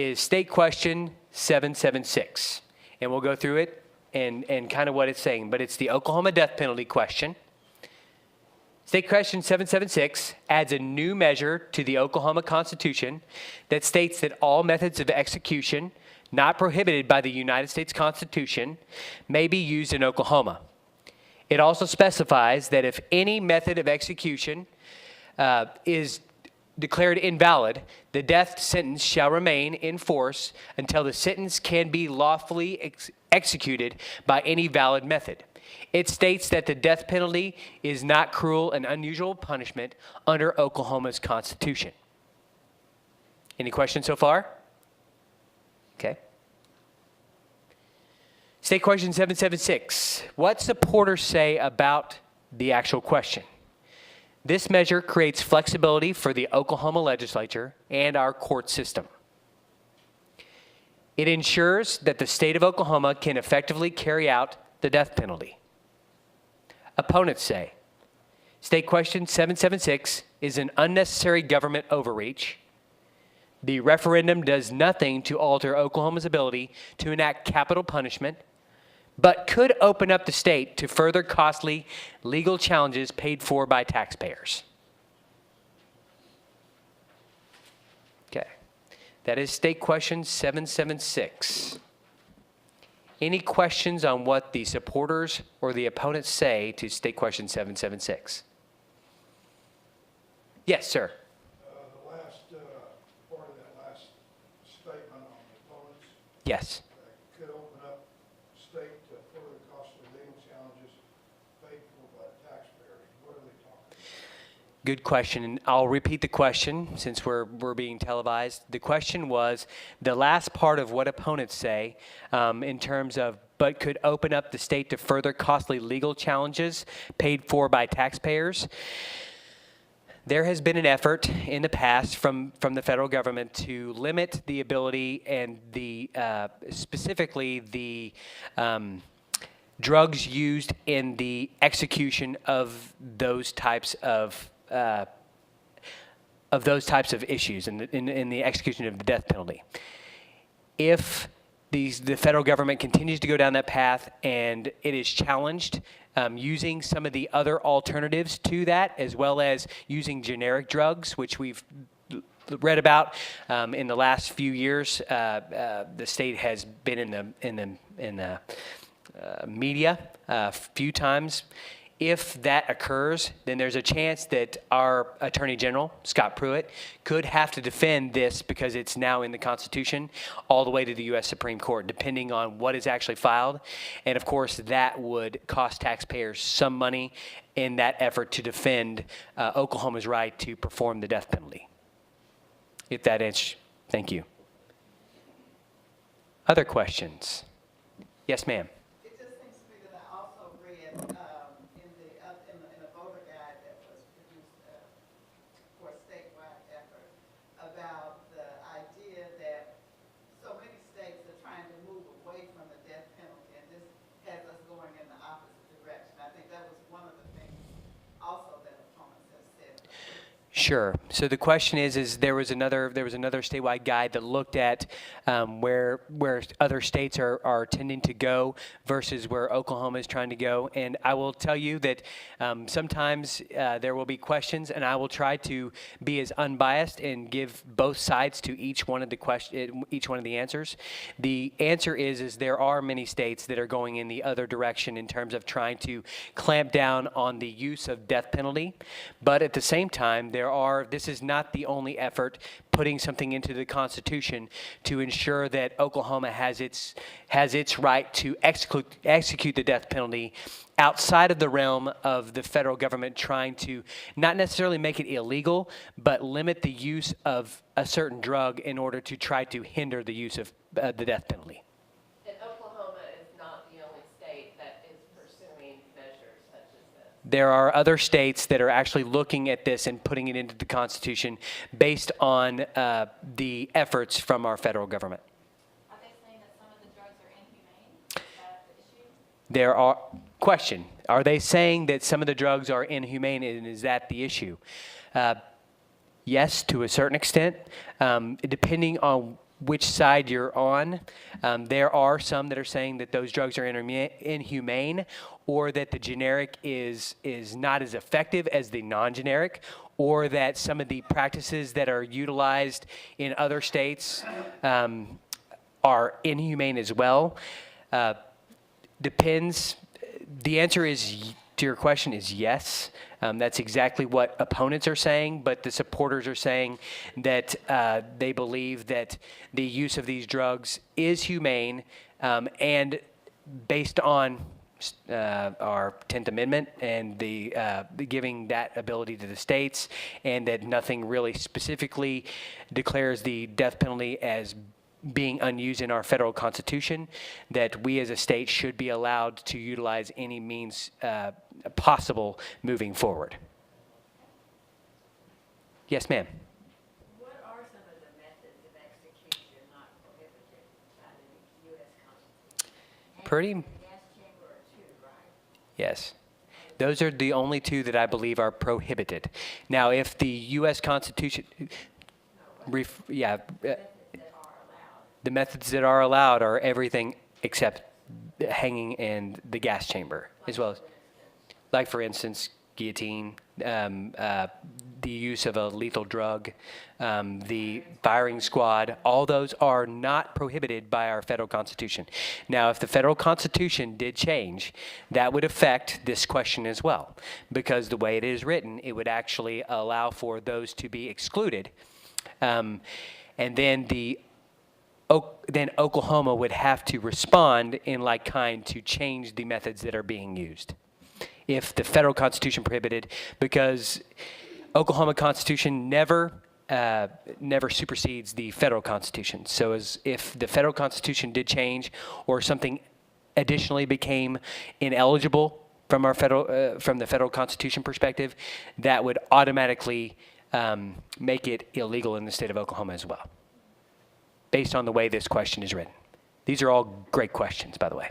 is State Question 776. And we'll go through it and kind of what it's saying. But it's the Oklahoma death penalty question. State Question 776 adds a new measure to the Oklahoma Constitution that states that all methods of execution not prohibited by the United States Constitution may be used in Oklahoma. It also specifies that if any method of execution is declared invalid, the death sentence shall remain in force until the sentence can be lawfully executed by any valid method. It states that the death penalty is not cruel and unusual punishment under Oklahoma's Constitution. Any questions so far? Okay. State Question 776. What supporters say about the actual question? This measure creates flexibility for the Oklahoma legislature and our court system. It ensures that the state of Oklahoma can effectively carry out the death penalty. Opponents say State Question 776 is an unnecessary government overreach. The referendum does nothing to alter Oklahoma's ability to enact capital punishment, but could open up the state to further costly legal challenges paid for by taxpayers. Okay, that is State Question 776. Any questions on what the supporters or the opponents say to State Question 776? Yes, sir. The last part of that last statement on the opponents. Yes. Could open up state to further costly legal challenges paid for by taxpayers. What are they talking about? Good question, and I'll repeat the question since we're being televised. The question was the last part of what opponents say in terms of, but could open up the state to further costly legal challenges paid for by taxpayers. There has been an effort in the past from the federal government to limit the ability and the specifically the drugs used in the execution of those types of issues in the execution of the death penalty. If the federal government continues to go down that path and it is challenged using some of the other alternatives to that, as well as using generic drugs, which we've read about in the last few years, the state has been in the media a few times. If that occurs, then there's a chance that our Attorney General, Scott Pruitt, could have to defend this because it's now in the Constitution all the way to the U.S. Supreme Court, depending on what is actually filed. And of course, that would cost taxpayers some money in that effort to defend Oklahoma's right to perform the death penalty. If that answers, thank you. Other questions? Yes, ma'am. It just seems to me that I also read in a voter guide that was produced for a statewide effort about the idea that so many states are trying to move away from the death penalty, and this has us going in the opposite direction. I think that was one of the things also that opponents have said. Sure. So the question is there was another statewide guide that looked at where other states are tending to go versus where Oklahoma is trying to go. And I will tell you that sometimes there will be questions, and I will try to be as unbiased and give both sides to each one of the answers. The answer is there are many states that are going in the other direction in terms of trying to clamp down on the use of death penalty, but at the same time this is not the only effort putting something into the Constitution to ensure that Oklahoma has its right to execute the death penalty outside of the realm of the federal government trying to not necessarily make it illegal, but limit the use of a certain drug in order to try to hinder the use of the death penalty. There are other states that are actually looking at this and putting it into the Constitution based on the efforts from our federal government. Are they saying that some of the drugs are inhumane? Is that the issue? Are they saying that some of the drugs are inhumane, and is that the issue? Yes, to a certain extent, depending on which side you're on. There are some that are saying that those drugs are inhumane, or that the generic is not as effective as the non-generic, or that some of the practices that are utilized in other states are inhumane as well. Depends. The answer is to your question is yes. That's exactly what opponents are saying, but the supporters are saying that they believe that the use of these drugs is humane, and based on our 10th Amendment and the giving that ability to the states, and that nothing really specifically declares the death penalty as being unused in our federal constitution, that we as a state should be allowed to utilize any means possible moving forward. Yes, ma'am. What are some of the methods of execution not prohibited by the U.S. Constitution? Pretty. And the gas chamber are two, right? Yes. Those are the only two that I believe are prohibited. Now, if the U.S. Constitution, the methods that are allowed are everything except hanging and the gas chamber, as well as, like for instance, guillotine, the use of a lethal drug, the firing squad. All those are not prohibited by our federal constitution. Now, if the federal constitution did change, that would affect this question as well, because the way it is written, it would actually allow for those to be excluded, and then then Oklahoma would have to respond in like kind to change the methods that are being used if the federal constitution prohibited, because Oklahoma constitution never supersedes the federal constitution. So if the federal constitution did change or something additionally became ineligible from our from the federal constitution perspective, that would automatically make it illegal in the state of Oklahoma as well, based on the way this question is written. These are all great questions, by the way.